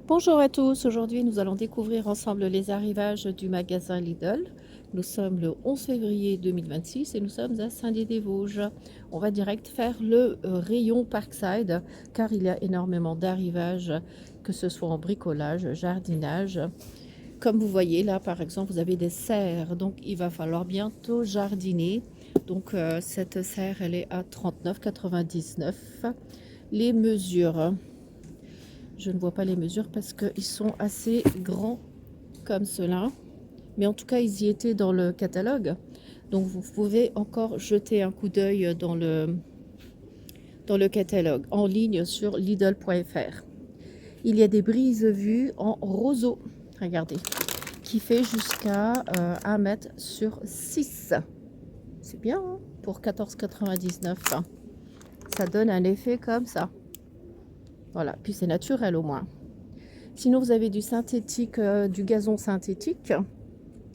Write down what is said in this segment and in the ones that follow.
Bonjour à tous, aujourd'hui nous allons découvrir ensemble les arrivages du magasin Lidl. Nous sommes le 11 février 2026 et nous sommes à Saint-Dié-des-Vosges. On va direct faire le rayon Parkside car il y a énormément d'arrivages, que ce soit en bricolage, jardinage. Comme vous voyez là par exemple vous avez des serres, donc il va falloir bientôt jardiner. Donc cette serre elle est à 39,99. Les mesures. Je ne vois pas les mesures parce qu'ils sont assez grands comme cela. Mais en tout cas, ils y étaient dans le catalogue. Donc, vous pouvez encore jeter un coup d'œil dans le catalogue en ligne sur Lidl.fr. Il y a des brises-vues en roseau, regardez, qui fait jusqu'à 1 mètre sur 6. C'est bien, hein, pour 14,99. Ça donne un effet comme ça. Voilà, puis c'est naturel au moins. Sinon, vous avez du synthétique, du gazon synthétique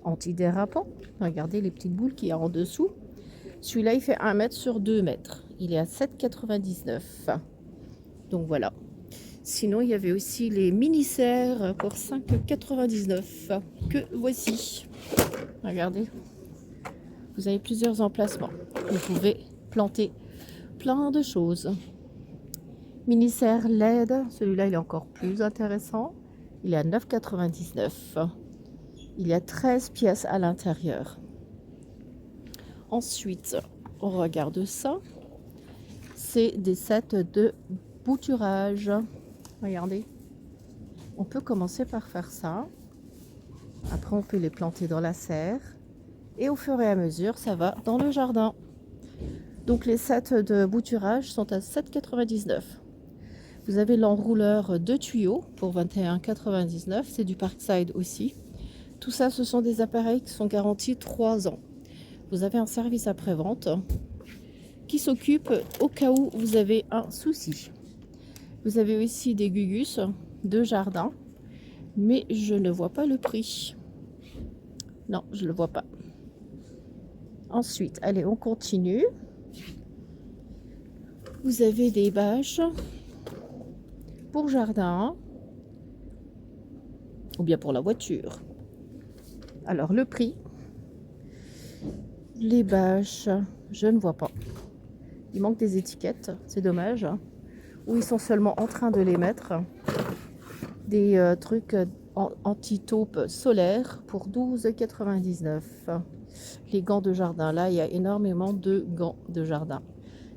antidérapant. Regardez les petites boules qu'il y a en dessous. Celui-là, il fait 1 mètre sur 2 mètres. Il est à 7,99. Donc voilà. Sinon, il y avait aussi les mini-serres pour 5,99 que voici. Regardez. Vous avez plusieurs emplacements. Vous pouvez planter plein de choses. Mini-serre LED. Celui-là, il est encore plus intéressant. Il est à 9,99. Il y a 13 pièces à l'intérieur. Ensuite, on regarde ça. C'est des sets de bouturage. Regardez. On peut commencer par faire ça. Après, on peut les planter dans la serre. Et au fur et à mesure, ça va dans le jardin. Donc, les sets de bouturage sont à 7,99. Vous avez l'enrouleur de tuyaux pour 21,99. C'est du Parkside aussi. Tout ça, ce sont des appareils qui sont garantis 3 ans. Vous avez un service après-vente qui s'occupe au cas où vous avez un souci. Vous avez aussi des gugus de jardin, mais je ne vois pas le prix. Non, je ne le vois pas. Ensuite, allez, on continue. Vous avez des bâches pour jardin ou bien pour la voiture. Alors, le prix, les bâches, je ne vois pas. Il manque des étiquettes, c'est dommage. Ou ils sont seulement en train de les mettre. Des trucs anti-taupe solaire pour 12,99. Les gants de jardin, là, il y a énormément de gants de jardin.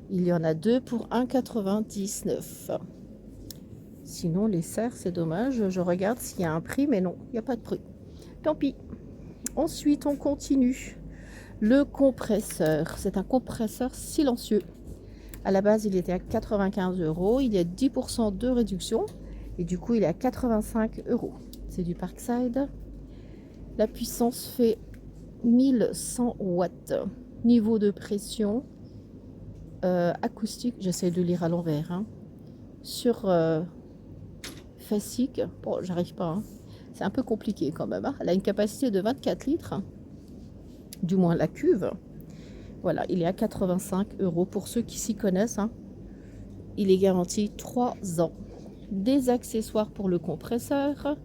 Il y en a 2 pour 1,99. Sinon, les serres, c'est dommage. Je regarde s'il y a un prix, mais non, il n'y a pas de prix. Tant pis. Ensuite, on continue. Le compresseur, c'est un compresseur silencieux. À la base, il était à 95 €. Il y a 10% de réduction. Et du coup, il est à 85 €. C'est du Parkside. La puissance fait 1100 watts. Niveau de pression acoustique, j'essaie de lire à l'envers. Hein. Sur Facic, bon, j'arrive pas. Hein. C'est un peu compliqué quand même. Hein. Elle a une capacité de 24 litres. Du moins la cuve. Voilà, il est à 85 € pour ceux qui s'y connaissent. Hein. Il est garanti 3 ans. Des accessoires pour le compresseur,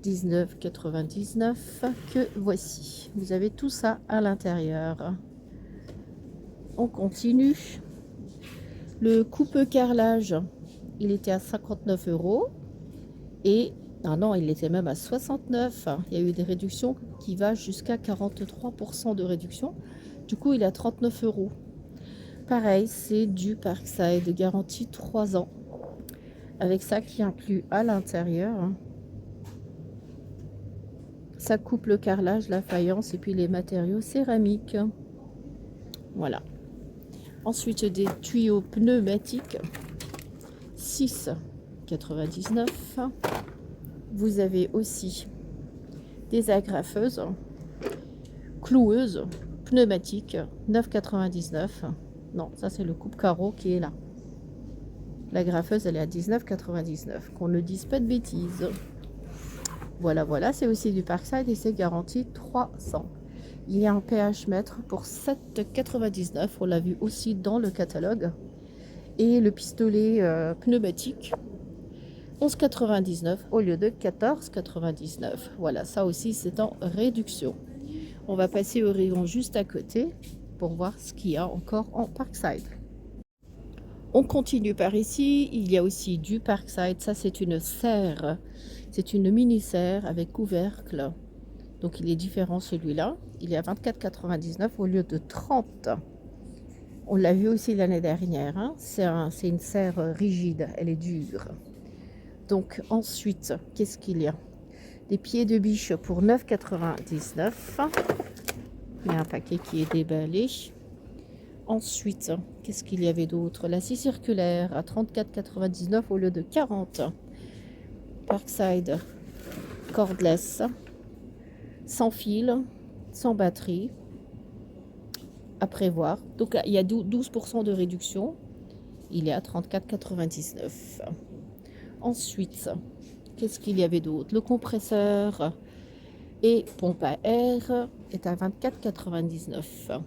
19,99 que voici. Vous avez tout ça à l'intérieur. On continue. Le coupe-carrelage, il était à 59 € et ah non, il était même à 69. Il y a eu des réductions qui va jusqu'à 43% de réduction. Du coup, il est à 39 €. Pareil, c'est du Parkside, garantie 3 ans. Avec ça qui inclut à l'intérieur, hein, ça coupe le carrelage, la faïence et puis les matériaux céramiques. Voilà. Ensuite, des tuyaux pneumatiques, 6,99. Vous avez aussi des agrafeuses, cloueuses, pneumatiques, 9,99. Non, ça c'est le coupe-carreau qui est là. La graffeuse, elle est à 19,99. Qu'on ne dise pas de bêtises. Voilà, voilà, c'est aussi du Parkside et c'est garanti 300. Il y a un pH mètre pour 7,99. On l'a vu aussi dans le catalogue. Et le pistolet pneumatique 11,99 au lieu de 14,99. Voilà, ça aussi c'est en réduction. On va passer au rayon juste à côté pour voir ce qu'il y a encore en Parkside. On continue par ici, il y a aussi du Parkside, ça c'est une serre, c'est une mini serre avec couvercle. Donc il est différent celui-là, il est à 24,99 au lieu de 30. On l'a vu aussi l'année dernière, hein. C'est une serre rigide, elle est dure. Donc ensuite, qu'est-ce qu'il y a? Des pieds de biche pour 9,99. Il y a un paquet qui est déballé. Ensuite, qu'est-ce qu'il y avait d'autre? La scie circulaire à 34,99 au lieu de 40. Parkside cordless, sans fil, sans batterie, à prévoir. Donc il y a 12% de réduction. Il est à 34,99. Ensuite, qu'est-ce qu'il y avait d'autre? Le compresseur et pompe à air est à 24,99.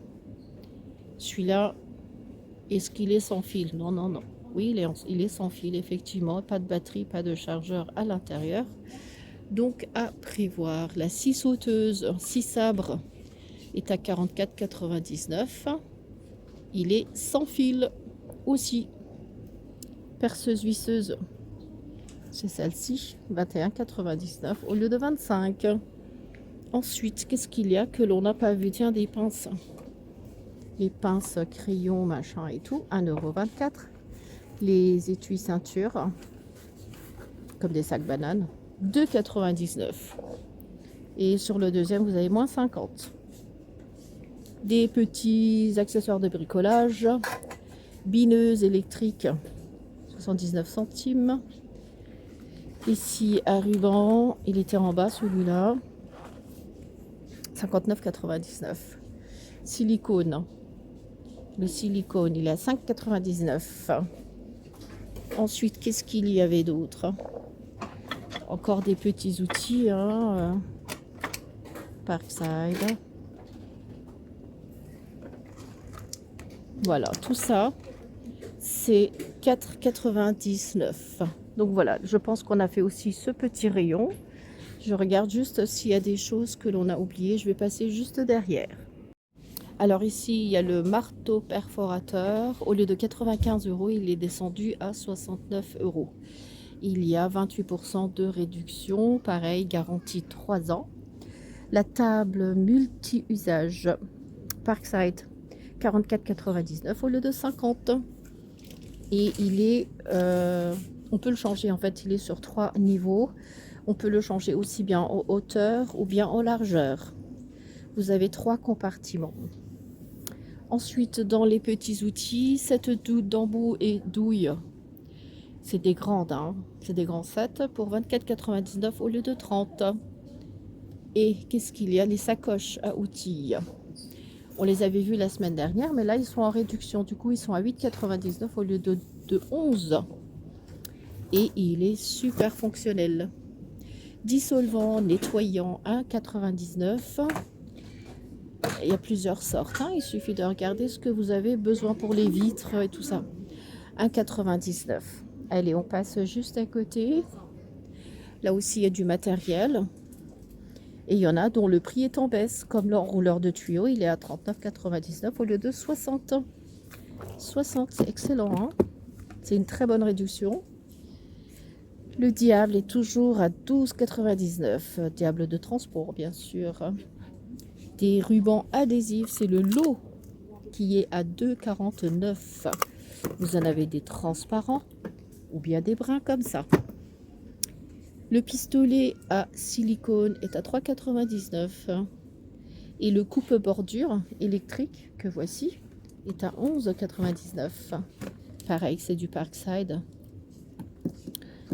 Celui-là, est-ce qu'il est sans fil? Non, non, non. Oui, il est sans fil, effectivement. Pas de batterie, pas de chargeur à l'intérieur. Donc, à prévoir. La scie sauteuse, 6 sabres, est à 44,99. Il est sans fil aussi. Perceuse visseuse, c'est celle-ci, 21,99 au lieu de 25. Ensuite, qu'est-ce qu'il y a que l'on n'a pas vu? Tiens, des pinces. Les pinces crayons, machin et tout, 1,24 €. Les étuis ceinture, comme des sacs bananes, 2,99 €. Et sur le deuxième, vous avez moins 50. Des petits accessoires de bricolage, bineuse électrique, 79 centimes. Ici, à ruban, il était en bas celui-là, 59,99. Silicone. Le silicone, il est à 5,99. Ensuite, qu'est-ce qu'il y avait d'autre? Encore des petits outils, hein, Parkside. Voilà, tout ça, c'est 4,99. Donc voilà, je pense qu'on a fait aussi ce petit rayon. Je regarde juste s'il y a des choses que l'on a oubliées. Je vais passer juste derrière. Alors ici, il y a le marteau perforateur. Au lieu de 95 €, il est descendu à 69 €. Il y a 28% de réduction. Pareil, garantie 3 ans. La table multi-usage Parkside, 44,99 au lieu de 50. Et il est, on peut le changer en fait, il est sur 3 niveaux. On peut le changer aussi bien en hauteur ou bien en largeur. Vous avez 3 compartiments. Ensuite, dans les petits outils, cette d'embout et douille. C'est des grandes, hein. C'est des grands sets pour 24,99 au lieu de 30. Et qu'est-ce qu'il y a? Les sacoches à outils. On les avait vus la semaine dernière, mais là, ils sont en réduction. Du coup, ils sont à 8,99 au lieu de 11. Et il est super fonctionnel. Dissolvant, nettoyant, 1,99. Il y a plusieurs sortes, hein. Il suffit de regarder ce que vous avez besoin pour les vitres et tout ça. 1,99. Allez, on passe juste à côté. Là aussi, il y a du matériel. Et il y en a dont le prix est en baisse, comme l'enrouleur de tuyaux, il est à 39,99 au lieu de 60. 60, c'est excellent, hein. C'est une très bonne réduction. Le diable est toujours à 12,99. Diable de transport, bien sûr. Des rubans adhésifs, c'est le lot qui est à 2,49. Vous en avez des transparents ou bien des bruns comme ça. Le pistolet à silicone est à 3,99. Et le coupe-bordure électrique que voici est à 11,99. Pareil, c'est du Parkside.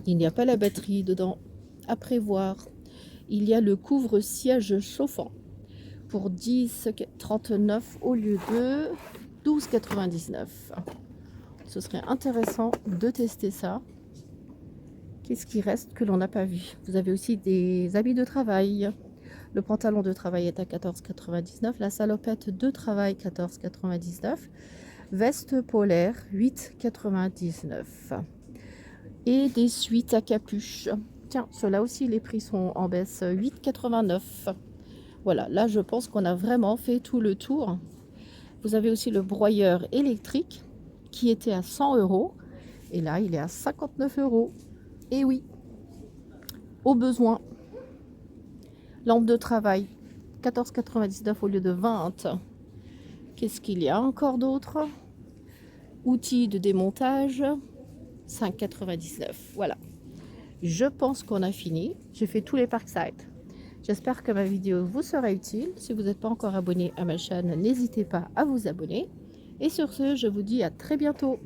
Il n'y a pas la batterie dedans. À prévoir, il y a le couvre-siège chauffant pour 10,39 au lieu de 12,99. Ce serait intéressant de tester ça. Qu'est-ce qui reste que l'on n'a pas vu? Vous avez aussi des habits de travail. Le pantalon de travail est à 14,99. La salopette de travail, 14,99. Veste polaire, 8,99. Et des suites à capuche. Tiens, ceux-là aussi, les prix sont en baisse, 8,89. Voilà, là, je pense qu'on a vraiment fait tout le tour. Vous avez aussi le broyeur électrique qui était à 100 euros. Et là, il est à 59 euros. Et oui, au besoin. Lampe de travail, 14,99 au lieu de 20. Qu'est-ce qu'il y a encore d'autre? Outils de démontage, 5,99. Voilà. Je pense qu'on a fini. J'ai fait tous les Parkside. J'espère que ma vidéo vous sera utile. Si vous n'êtes pas encore abonné à ma chaîne, n'hésitez pas à vous abonner. Et sur ce, je vous dis à très bientôt.